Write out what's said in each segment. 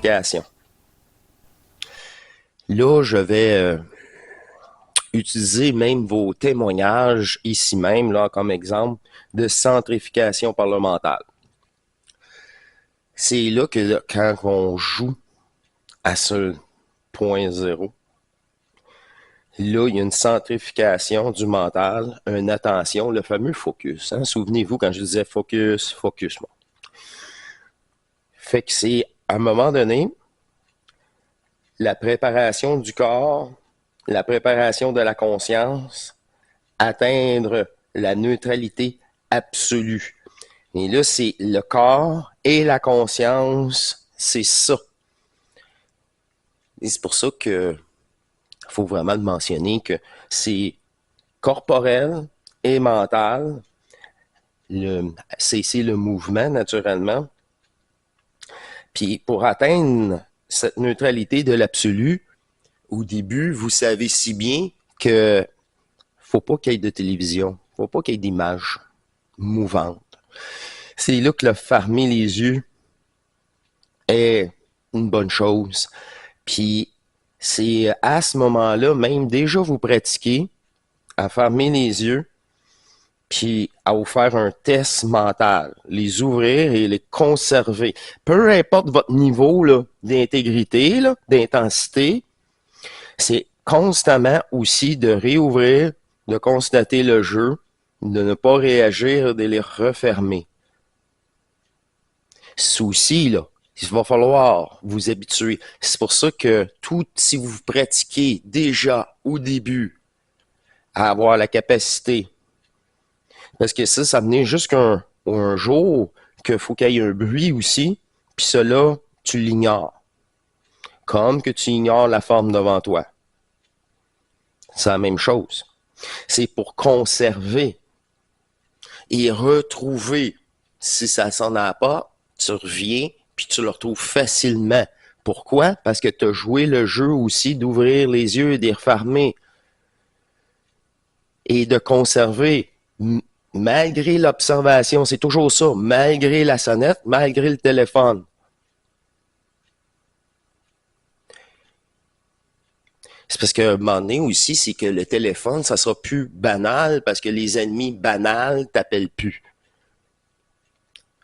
centrification. Là, je vais utiliser même vos témoignages ici même, là, comme exemple de centrification parlementale. C'est là que là, quand on joue à ce point zéro, là, il y a une centrification du mental, une attention, le fameux focus. Hein? Souvenez-vous quand je disais focus, focus. Bon. Fait que c'est, à un moment donné, la préparation du corps, la préparation de la conscience, atteindre la neutralité absolue. Et là, c'est le corps et la conscience, c'est ça. Et c'est pour ça que faut vraiment le mentionner que c'est corporel et mental. C'est le mouvement, naturellement. Puis pour atteindre cette neutralité de l'absolu, au début, vous savez si bien que faut pas qu'il y ait de télévision, faut pas qu'il y ait d'images mouvantes. C'est là que le fermer les yeux est une bonne chose. Puis c'est à ce moment-là, même déjà vous pratiquez à fermer les yeux, puis à vous faire un test mental, les ouvrir et les conserver. Peu importe votre niveau là, d'intégrité, là, d'intensité, c'est constamment aussi de réouvrir, de constater le jeu, de ne pas réagir, de les refermer. Souci, là, il va falloir vous habituer. C'est pour ça que si vous pratiquez déjà au début à avoir la capacité, parce que ça venait jusqu'un un jour qu'il faut qu'il y ait un bruit aussi, puis cela, tu l'ignores. Comme que tu ignores la forme devant toi. C'est la même chose. C'est pour conserver et retrouver. Si ça s'en a pas, tu reviens, puis tu le retrouves facilement. Pourquoi? Parce que tu as joué le jeu aussi d'ouvrir les yeux et de les refermer. Et de conserver, malgré l'observation, c'est toujours ça, malgré la sonnette, malgré le téléphone. C'est parce qu'à un moment donné aussi, c'est que le téléphone, ça sera plus banal parce que les ennemis banals t'appellent plus.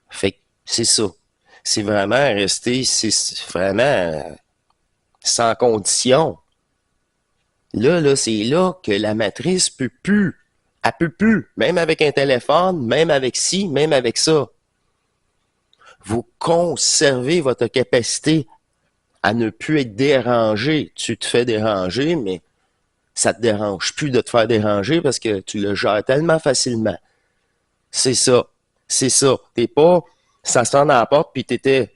Fait que c'est ça. C'est vraiment rester, c'est vraiment sans condition. Là, c'est là que la matrice peut plus. Elle peut plus. Même avec un téléphone, même avec ci, même avec ça. Vous conservez votre capacité à ne plus être dérangé. Tu te fais déranger, mais ça te dérange plus de te faire déranger parce que tu le gères tellement facilement. C'est ça. C'est ça. T'es pas, ça sonne à la porte puis t'étais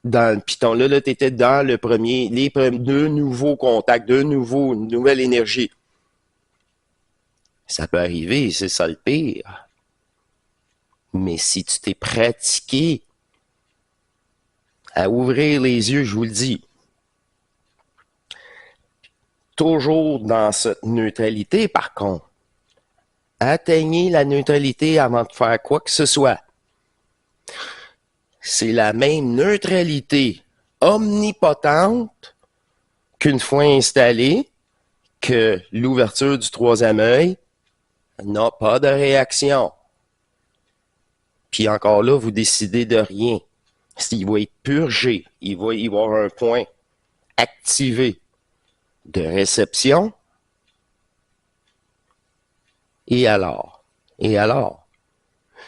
dans le piton. Là, t'étais dans le premier, les deux nouveaux contacts, une nouvelle énergie. Ça peut arriver, c'est ça le pire. Mais si tu t'es pratiqué à ouvrir les yeux, je vous le dis, toujours dans cette neutralité, par contre, atteignez la neutralité avant de faire quoi que ce soit. C'est la même neutralité omnipotente qu'une fois installée, que l'ouverture du troisième œil n'a pas de réaction. Puis encore là, vous décidez de rien. Il va être purgé, il va y avoir un point activé de réception. Et alors? Et alors?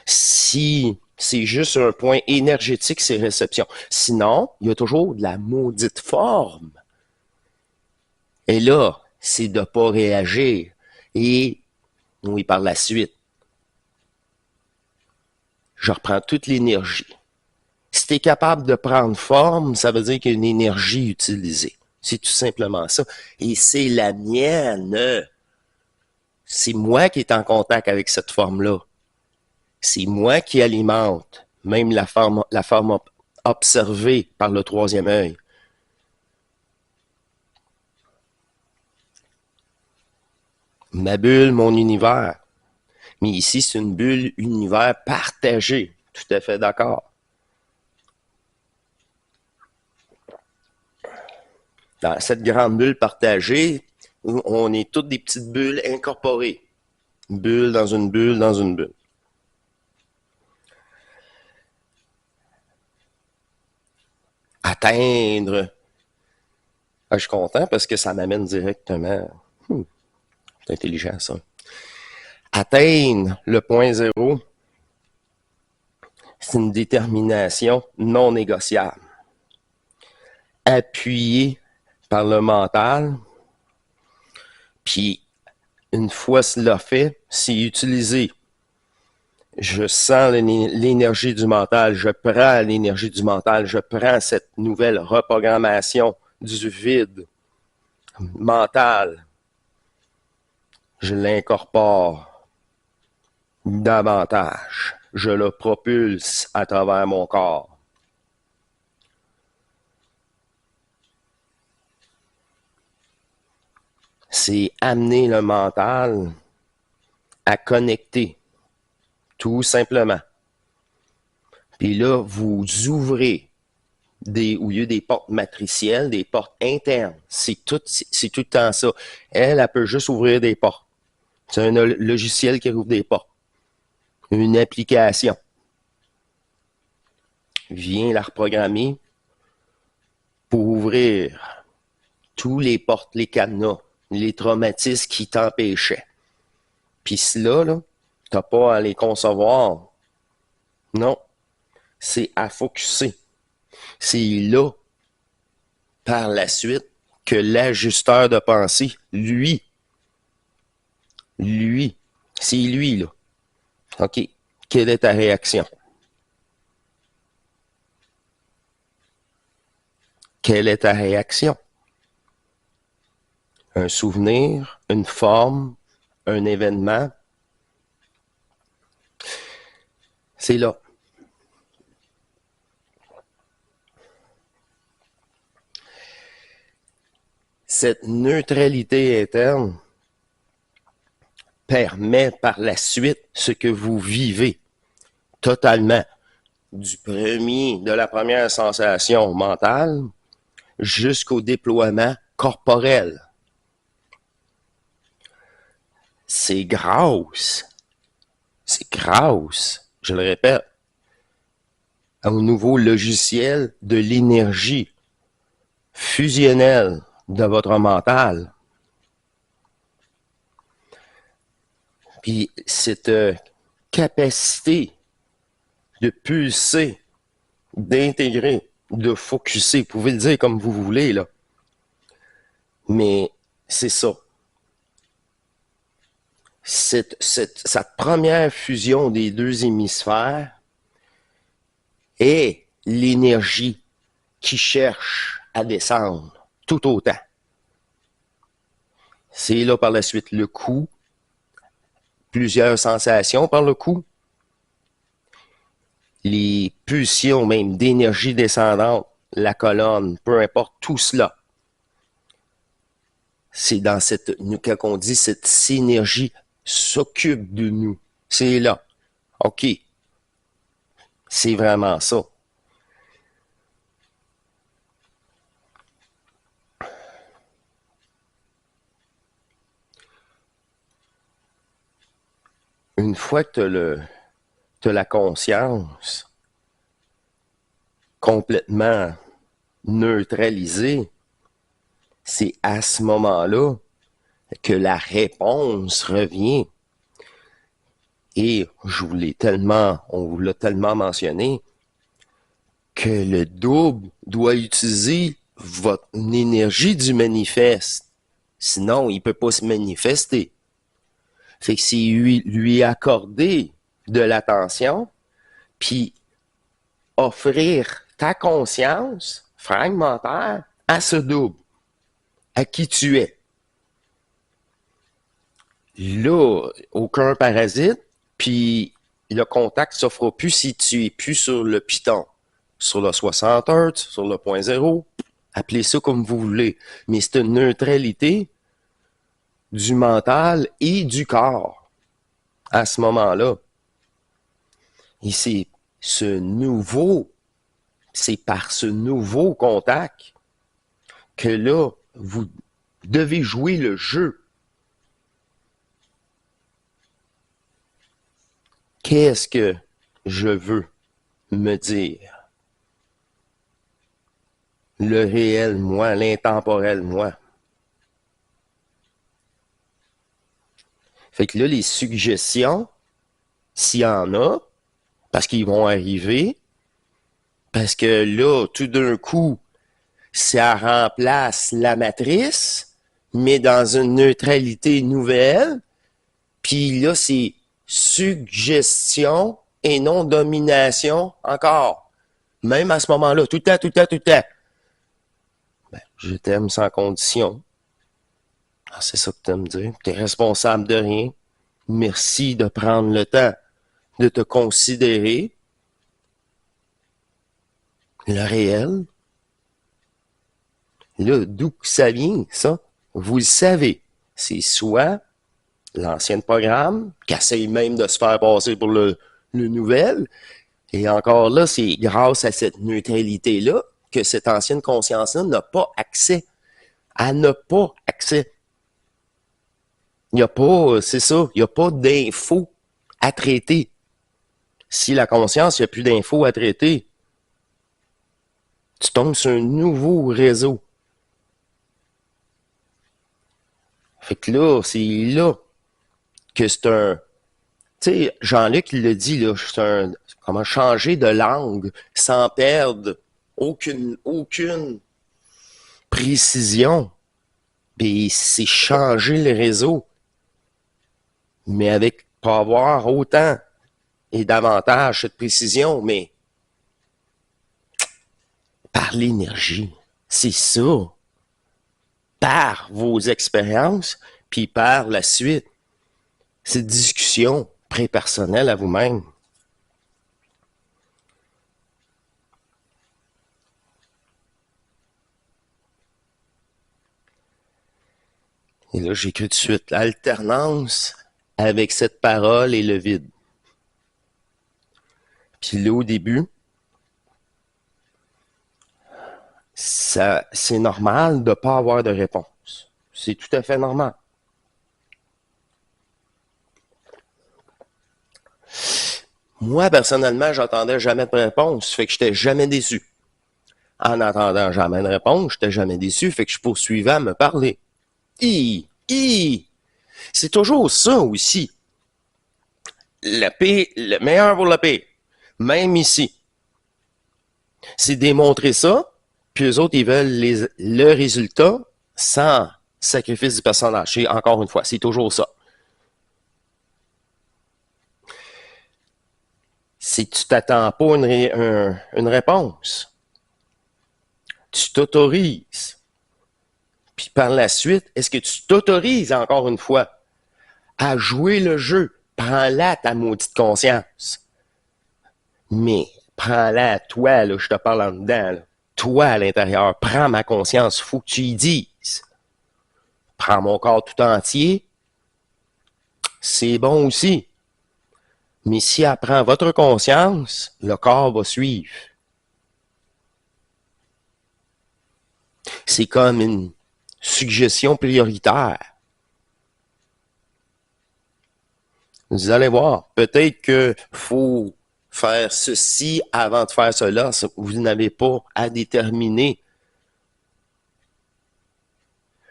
Si c'est juste un point énergétique, c'est réception. Sinon, il y a toujours de la maudite forme. Et là, c'est de ne pas réagir. Et oui, par la suite, je reprends toute l'énergie. Si tu es capable de prendre forme, ça veut dire qu'il y a une énergie utilisée. C'est tout simplement ça. Et c'est la mienne. C'est moi qui est en contact avec cette forme-là. C'est moi qui alimente même la forme observée par le troisième œil. Ma bulle, mon univers. Mais ici, c'est une bulle univers partagée. Tout à fait d'accord. Dans cette grande bulle partagée, où on est toutes des petites bulles incorporées. Une bulle dans une bulle dans une bulle. Atteindre. Ah, je suis content parce que ça m'amène directement. C'est intelligent, ça. Atteindre le point zéro, c'est une détermination non négociable. Appuyée par le mental, puis une fois cela fait, c'est utilisé. Je sens l'énergie du mental, je prends l'énergie du mental, je prends cette nouvelle reprogrammation du vide mental, je l'incorpore davantage, je le propulse à travers mon corps. C'est amener le mental à connecter, tout simplement. Puis là, vous ouvrez où il y a des portes matricielles, des portes internes. C'est tout le temps ça. Elle peut juste ouvrir des portes. C'est un logiciel qui ouvre des portes. Une application. Viens la reprogrammer pour ouvrir tous les portes, les cadenas, les traumatismes qui t'empêchaient. Puis cela, là, t'as pas à les concevoir. Non. C'est à focusser. C'est là, par la suite, que l'ajusteur de pensée, lui, c'est lui, là. OK. Quelle est ta réaction? Quelle est ta réaction? Un souvenir, une forme, un événement? C'est là. Cette neutralité interne permet par la suite ce que vous vivez totalement, de la première sensation mentale jusqu'au déploiement corporel. C'est grâce, je le répète, au nouveau logiciel de l'énergie fusionnelle de votre mental. Puis cette capacité de pulser, d'intégrer, de focusser, vous pouvez le dire comme vous voulez, là. Mais c'est ça. Cette première fusion des deux hémisphères est l'énergie qui cherche à descendre tout autant. C'est là par la suite le coup, plusieurs sensations par le coup, les pulsions même d'énergie descendante, la colonne, peu importe, tout cela. C'est dans cette, quand on dit cette synergie s'occupe de nous. C'est là. OK. C'est vraiment ça. Une fois que tu as la conscience complètement neutralisée, c'est à ce moment-là que la réponse revient. Et on vous l'a tellement mentionné, que le double doit utiliser votre énergie du manifeste. Sinon, il ne peut pas se manifester. Fait que c'est lui accorder de l'attention, puis offrir ta conscience fragmentaire à ce double, à qui tu es. Là, aucun parasite, puis le contact ne s'offre plus si tu es plus sur le piton, sur le 60 Hz, sur le point zéro, appelez ça comme vous voulez. Mais c'est une neutralité du mental et du corps à ce moment-là. Et c'est par ce nouveau contact que là, vous devez jouer le jeu. Qu'est-ce que je veux me dire? Le réel moi, l'intemporel moi. Fait que là, les suggestions, s'il y en a, parce qu'ils vont arriver, parce que là, tout d'un coup, ça remplace la matrice, mais dans une neutralité nouvelle, puis là, c'est suggestion et non domination encore. Même à ce moment-là, tout le temps, tout le temps, tout le temps. Ben, je t'aime sans condition. Ah, c'est ça que tu me dire. Tu es responsable de rien. Merci de prendre le temps de te considérer. Le réel. Là, d'où ça vient, ça? Vous le savez. C'est soit l'ancien programme, qui essaye même de se faire passer pour le nouvel. Et encore là, c'est grâce à cette neutralité-là que cette ancienne conscience-là n'a pas accès. Elle n'a pas accès. Il n'y a pas, c'est ça, il n'y a pas d'infos à traiter. Si la conscience, il n'y a plus d'infos à traiter, tu tombes sur un nouveau réseau. Fait que là, c'est là que c'est un... Tu sais, Jean-Luc il le dit, là, c'est un... Comment changer de langue sans perdre aucune précision. Puis c'est changer le réseau. Mais avec pas avoir autant et davantage cette précision, mais par l'énergie. C'est ça. Par vos expériences, puis par la suite. Cette discussion pré-personnelle à vous-même. Et là, j'écris tout de suite l'alternance avec cette parole et le vide. Puis là, au début, c'est normal de ne pas avoir de réponse. C'est tout à fait normal. Moi, personnellement, j'attendais jamais de réponse, fait que j'étais jamais déçu. En n'attendant jamais de réponse, j'étais jamais déçu, fait que je poursuivais à me parler. C'est toujours ça aussi. La paix, le meilleur pour la paix. Même ici. C'est démontrer ça, puis eux autres, ils veulent le résultat sans sacrifice du personnage. C'est, encore une fois, c'est toujours ça. Si tu t'attends pas une réponse, tu t'autorises. Puis par la suite, est-ce que tu t'autorises encore une fois à jouer le jeu? Prends-la ta maudite conscience. Mais prends-la toi, là, je te parle en dedans, là. Toi à l'intérieur, prends ma conscience, faut que tu y dises. Prends mon corps tout entier, c'est bon aussi. Mais si elle prend votre conscience, le corps va suivre. C'est comme une suggestion prioritaire. Vous allez voir, peut-être que faut faire ceci avant de faire cela. Vous n'avez pas à déterminer.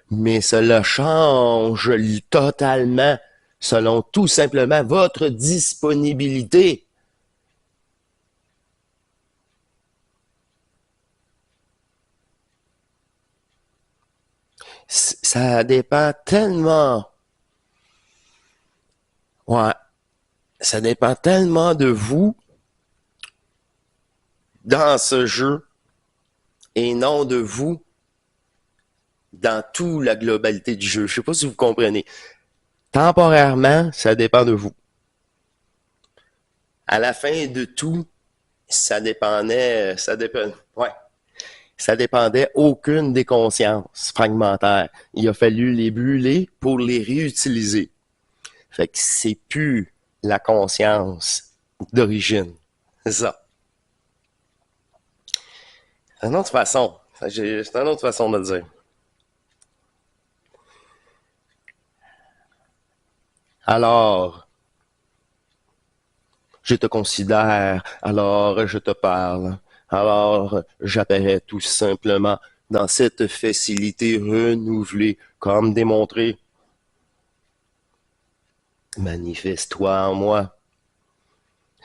Mais cela change totalement selon tout simplement votre disponibilité. Ça dépend tellement. Ouais. Ça dépend tellement de vous dans ce jeu et non de vous dans toute la globalité du jeu. Je sais pas si vous comprenez. Temporairement, ça dépend de vous. À la fin de tout, ça dépendait aucune des consciences fragmentaires. Il a fallu les brûler pour les réutiliser. Fait que c'est plus la conscience d'origine. C'est ça. C'est une autre façon. C'est une autre façon de le dire. Alors, je te considère, alors je te parle, alors j'apparais tout simplement dans cette facilité renouvelée, comme démontré. Manifeste-toi en moi.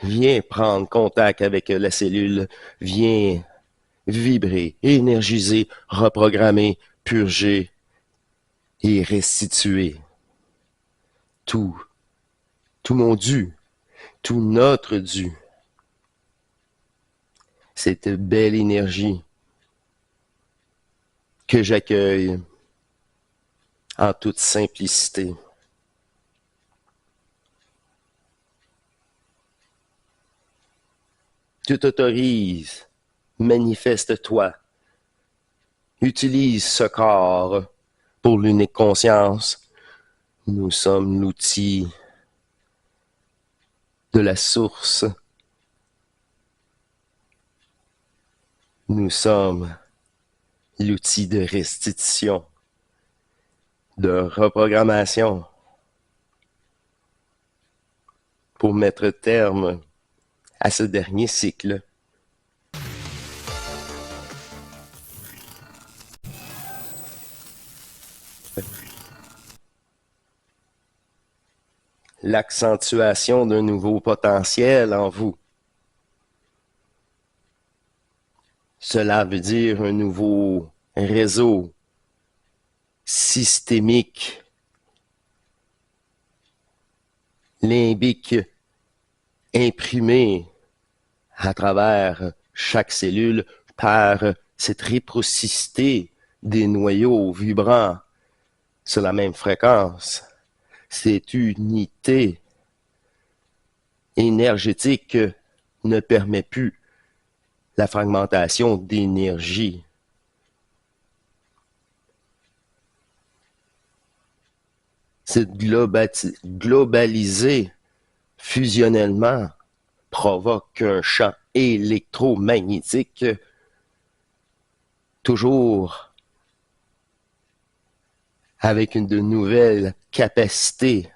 Viens prendre contact avec la cellule. Viens vibrer, énergiser, reprogrammer, purger et restituer tout, tout mon dû, tout notre dû. Cette belle énergie que j'accueille en toute simplicité. Tu t'autorises, manifeste-toi, utilise ce corps pour l'unique conscience. Nous sommes l'outil de la source. Nous sommes l'outil de restitution, de reprogrammation pour mettre terme à ce dernier cycle. L'accentuation d'un nouveau potentiel en vous. Cela veut dire un nouveau réseau systémique, limbique, imprimé à travers chaque cellule par cette réciprocité des noyaux vibrants sur la même fréquence. Cette unité énergétique ne permet plus la fragmentation d'énergie. Cette globalisée fusionnellement provoque un champ électromagnétique toujours avec de nouvelles capacités